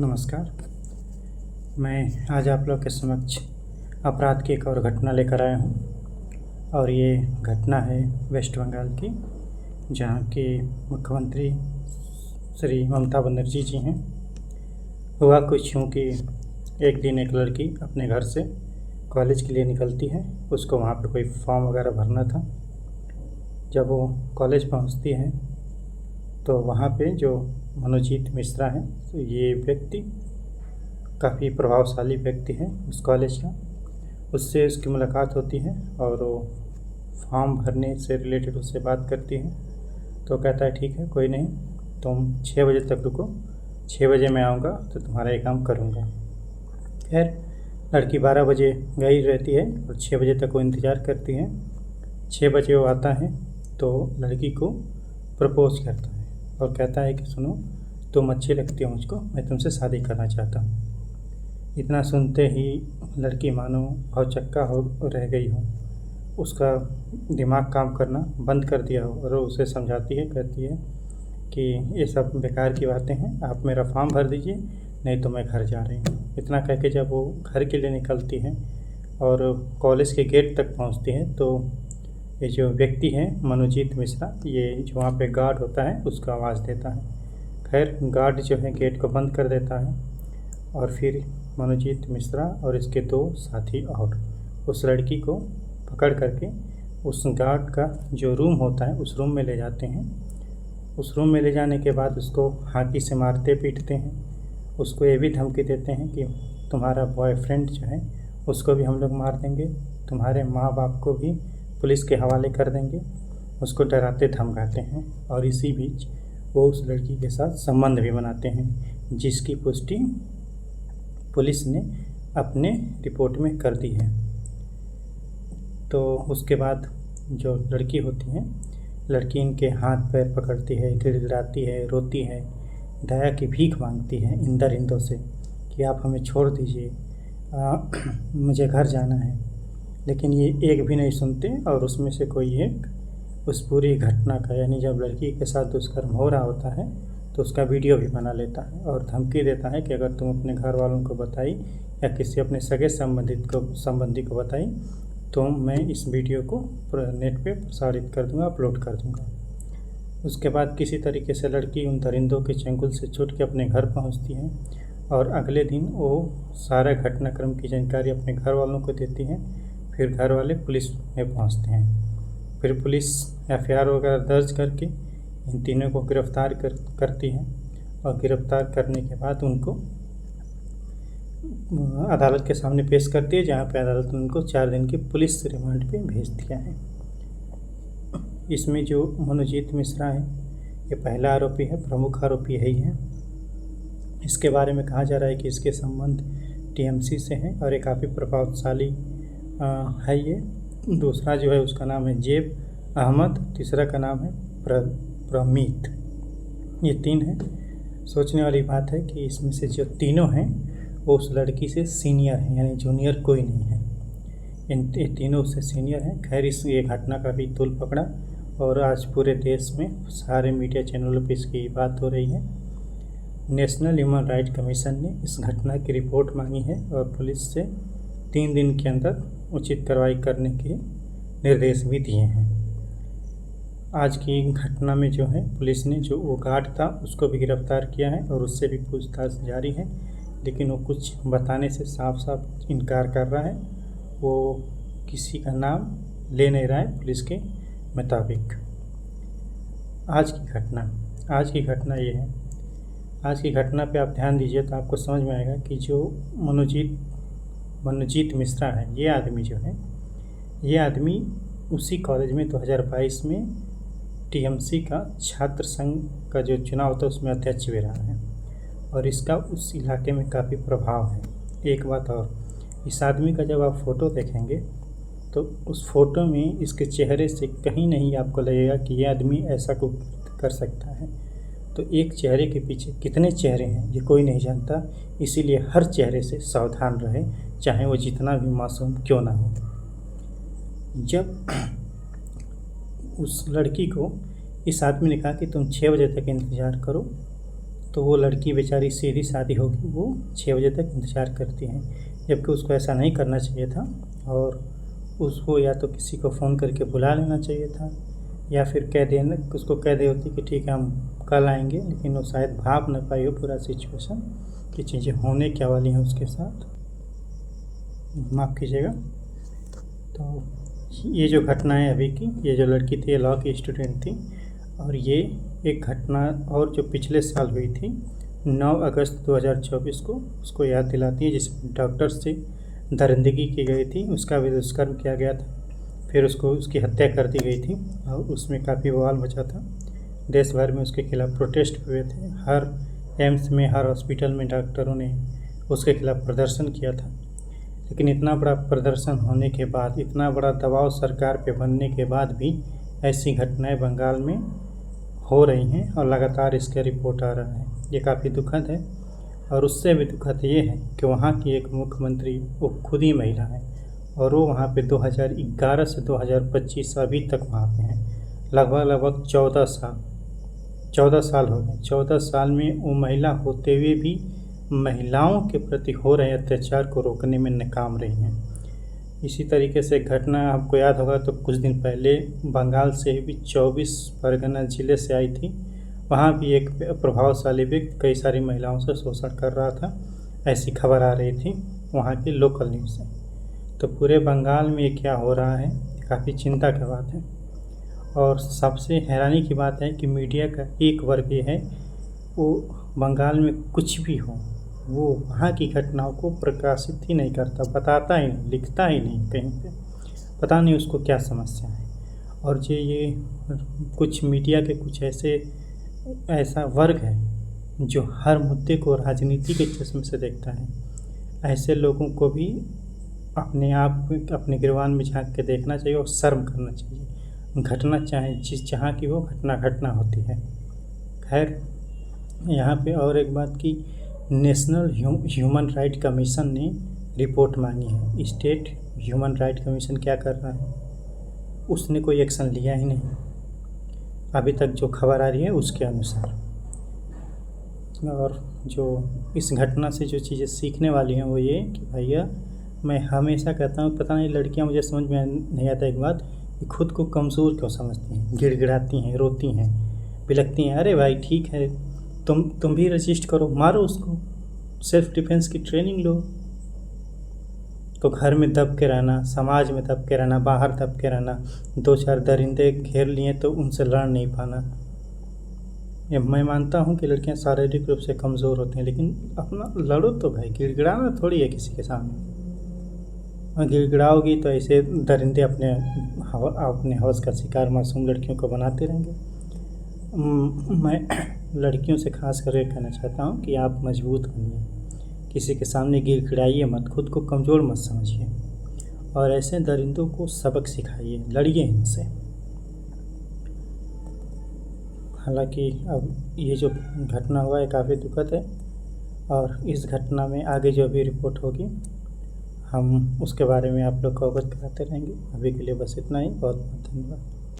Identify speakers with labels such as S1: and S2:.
S1: नमस्कार। मैं आज आप लोग के समक्ष अपराध की एक और घटना लेकर आया हूँ और ये घटना है वेस्ट बंगाल की, जहाँ के मुख्यमंत्री श्री ममता बनर्जी जी हैं। हुआ कुछ यूँ कि एक दिन एक लड़की अपने घर से कॉलेज के लिए निकलती है। उसको वहाँ पर कोई फॉर्म वगैरह भरना था। जब वो कॉलेज पहुँचती है तो वहाँ पे जो मनोजीत मिश्रा है, तो ये व्यक्ति काफ़ी प्रभावशाली व्यक्ति है उस कॉलेज का। उससे उसकी मुलाकात होती है और वो फॉर्म भरने से रिलेटेड उससे बात करती है। तो कहता है ठीक है, कोई नहीं, तुम 6 बजे तक रुको, 6 बजे मैं आऊँगा तो तुम्हारा ये काम करूँगा। खैर, लड़की 12 बजे गई रहती है और 6 बजे तक वो इंतज़ार करती है। 6 बजे वो आता है तो लड़की को प्रपोज़ करता है और कहता है कि सुनो, तुम अच्छी लगती हो मुझको, मैं तुमसे शादी करना चाहता हूँ। इतना सुनते ही लड़की मानो भौचक्का हो रह गई हो, उसका दिमाग काम करना बंद कर दिया हो और उसे समझाती है, कहती है कि ये सब बेकार की बातें हैं, आप मेरा फॉर्म भर दीजिए, नहीं तो मैं घर जा रही हूँ। इतना कह के जब वो घर के लिए निकलती है और कॉलेज के गेट तक पहुँचती है तो ये जो व्यक्ति है मनोजीत मिश्रा, ये जो वहाँ पे गार्ड होता है उसको आवाज़ देता है। खैर, गार्ड जो है गेट को बंद कर देता है और फिर मनोजीत मिश्रा और इसके 2 साथी और उस लड़की को पकड़ करके उस गार्ड का जो रूम होता है उस रूम में ले जाते हैं। उस रूम में ले जाने के बाद उसको हाथी से मारते पीटते हैं। उसको ये भी धमकी देते हैं कि तुम्हारा बॉयफ्रेंड जो है उसको भी हम लोग मार देंगे, तुम्हारे माँ बाप को भी पुलिस के हवाले कर देंगे। उसको डराते धमकाते हैं और इसी बीच वो उस लड़की के साथ संबंध भी बनाते हैं, जिसकी पुष्टि पुलिस ने अपने रिपोर्ट में कर दी है। तो उसके बाद जो लड़की होती है, लड़की इनके हाथ पैर पकड़ती है, गिड़गिड़ाती है, रोती है, दया की भीख मांगती है इंदर इंदों से कि आप हमें छोड़ दीजिए, मुझे घर जाना है। लेकिन ये एक भी नहीं सुनते और उसमें से कोई एक उस पूरी घटना का, यानी जब लड़की के साथ दुष्कर्म हो रहा होता है तो उसका वीडियो भी बना लेता है और धमकी देता है कि अगर तुम अपने घर वालों को बताई या किसी अपने सगे संबंधी को बताई तो मैं इस वीडियो को नेट पे प्रसारित कर दूंगा, अपलोड कर दूंगा। उसके बाद किसी तरीके से लड़की उन दरिंदों के चंगुल से छूट के अपने घर पहुंचती है और अगले दिन वो सारा घटनाक्रम की जानकारी अपने घर वालों को देती है। फिर घर वाले पुलिस में पहुंचते हैं। फिर पुलिस एफआईआर वगैरह दर्ज करके इन तीनों को गिरफ्तार करती है और गिरफ्तार करने के बाद उनको अदालत के सामने पेश करती है, जहां पे अदालत ने उनको 4 दिन की पुलिस रिमांड पे भेज दिया है। इसमें जो मनोजीत मिश्रा है ये पहला आरोपी है, प्रमुख आरोपी यही है। इसके बारे में कहा जा रहा है कि इसके संबंध टीएमसी से हैं और ये काफ़ी प्रभावशाली है। ये दूसरा जो है उसका नाम है जेब अहमद, तीसरा का नाम है प्रमीत। ये 3 हैं। सोचने वाली बात है कि इसमें से जो तीनों हैं वो उस लड़की से सीनियर हैं, यानी जूनियर कोई नहीं है। ये तीनों उससे सीनियर हैं। खैर, ये घटना का भी तूल पकड़ा और आज पूरे देश में सारे मीडिया चैनलों पर इसकी बात हो रही है। नेशनल ह्यूमन राइट कमीशन ने इस घटना की रिपोर्ट मांगी है और पुलिस से 3 दिन के अंदर उचित कार्रवाई करने के निर्देश भी दिए हैं। आज की घटना में जो है पुलिस ने जो वो गार्ड था उसको भी गिरफ्तार किया है और उससे भी पूछताछ जारी है, लेकिन वो कुछ बताने से साफ साफ इनकार कर रहा है। वो किसी का नाम ले नहीं रहा है पुलिस के मुताबिक। आज की घटना ये है। आज की घटना पे आप ध्यान दीजिए तो आपको समझ में आएगा कि जो मनोजीत मिश्रा है, ये आदमी जो है, ये आदमी उसी कॉलेज में 2022 में टीएमसी का छात्र संघ का जो चुनाव था उसमें अध्यक्ष भी रहा है और इसका उस इलाके में काफ़ी प्रभाव है। एक बात और, इस आदमी का जब आप फ़ोटो देखेंगे तो उस फ़ोटो में इसके चेहरे से कहीं नहीं आपको लगेगा कि ये आदमी ऐसा कुछ कर सकता है। तो एक चेहरे के पीछे कितने चेहरे हैं ये कोई नहीं जानता, इसीलिए हर चेहरे से सावधान रहे, चाहे वो जितना भी मासूम क्यों ना हो। जब उस लड़की को इस आदमी ने कहा कि तुम 6 बजे तक इंतज़ार करो, तो वो लड़की बेचारी सीधी शादी होगी वो 6 बजे तक इंतज़ार करती हैं, जबकि उसको ऐसा नहीं करना चाहिए था। और उसको या तो किसी को फ़ोन करके बुला लेना चाहिए था, या फिर उसको कह दी होती कि ठीक है हम कल आएंगे, लेकिन वो शायद भाप न पाई हो पूरा सिचुएशन कि चीज़ें होने क्या वाली हैं उसके साथ। माफ़ कीजिएगा। तो ये जो घटना है अभी की, ये जो लड़की थी ये लॉ की स्टूडेंट थी, और ये एक घटना और जो पिछले साल हुई थी 9 अगस्त 2024 को, उसको याद दिलाती है, जिसमें डॉक्टर से दरिंदगी की गई थी, उसका भी दुष्कर्म किया गया था, फिर उसकी हत्या कर दी गई थी और उसमें काफ़ी बवाल मचा था। देश भर में उसके खिलाफ़ प्रोटेस्ट हुए थे, हर एम्स में, हर हॉस्पिटल में डॉक्टरों ने उसके खिलाफ़ प्रदर्शन किया था। लेकिन इतना बड़ा प्रदर्शन होने के बाद, इतना बड़ा दबाव सरकार पे बनने के बाद भी ऐसी घटनाएं बंगाल में हो रही हैं और लगातार इसका रिपोर्ट आ रहा है। ये काफ़ी दुखद है। और उससे भी दुखद ये है कि वहाँ की एक मुख्यमंत्री वो खुद ही महिला है, और वो वहाँ पे 2011 से 2025 अभी तक वहाँ पे हैं, लगभग 14 साल हो गए। 14 साल में वो महिला होते हुए भी महिलाओं के प्रति हो रहे अत्याचार को रोकने में नाकाम रही हैं। इसी तरीके से घटना आपको याद होगा तो कुछ दिन पहले बंगाल से भी 24 परगना ज़िले से आई थी। वहाँ भी एक प्रभावशाली व्यक्ति कई सारी महिलाओं से शोषण कर रहा था, ऐसी खबर आ रही थी वहाँ की लोकल न्यूज़ से। तो पूरे बंगाल में ये क्या हो रहा है, काफ़ी चिंता की बात है। और सबसे हैरानी की बात है कि मीडिया का एक वर्ग ये है, वो बंगाल में कुछ भी हो वो वहाँ की घटनाओं को प्रकाशित ही नहीं करता, बताता ही नहीं, लिखता ही नहीं कहीं पे। पता नहीं उसको क्या समस्या है। और जो ये कुछ मीडिया के कुछ ऐसा वर्ग है जो हर मुद्दे को राजनीति के चश्मे से देखता है। ऐसे लोगों को भी अपने आप अपने गिरबान में झांक के देखना चाहिए और शर्म करना चाहिए। घटना चाहे जहाँ की हो, घटना होती है। खैर, यहाँ पे और एक बात की, नेशनल ह्यूमन राइट कमीशन ने रिपोर्ट मांगी है। स्टेट ह्यूमन राइट कमीशन क्या कर रहा है, उसने कोई एक्शन लिया ही नहीं अभी तक, जो खबर आ रही है उसके अनुसार। और जो इस घटना से जो चीज़ें सीखने वाली हैं वो ये कि भैया, मैं हमेशा कहता हूँ, पता नहीं लड़कियाँ, मुझे समझ में नहीं आता एक बात, कि खुद को कमज़ोर क्यों समझती हैं, गिड़गिड़ाती हैं, रोती हैं, बिलखती हैं। अरे भाई ठीक है, तुम भी रजिस्ट करो, मारो उसको, सेल्फ डिफेंस की ट्रेनिंग लो। तो घर में दब के रहना, समाज में दब के रहना, बाहर दब के रहना, 2-4 दरिंदे घेर लिए तो उनसे लड़ नहीं पाना। मैं मानता हूँ कि लड़कियाँ शारीरिक रूप से कमज़ोर होती हैं, लेकिन अपना लड़ो तो भाई, गिड़गिड़ाना थोड़ी है किसी के सामने। और गिड़गिड़ाओगी तो ऐसे दरिंदे अपने हवस का शिकार मासूम लड़कियों को बनाते रहेंगे। मैं लड़कियों से खास करके कहना चाहता हूँ कि आप मजबूत बनिए, किसी के सामने गिड़गिड़ाइए मत, खुद को कमज़ोर मत समझिए, और ऐसे दरिंदों को सबक सिखाइए, लड़िए इनसे। हालांकि अब ये जो घटना हुआ है काफ़ी दुखद है, और इस घटना में आगे जो भी रिपोर्ट होगी हम उसके बारे में आप लोग को अवगत कराते रहेंगे। अभी के लिए बस इतना ही। बहुत बहुत धन्यवाद।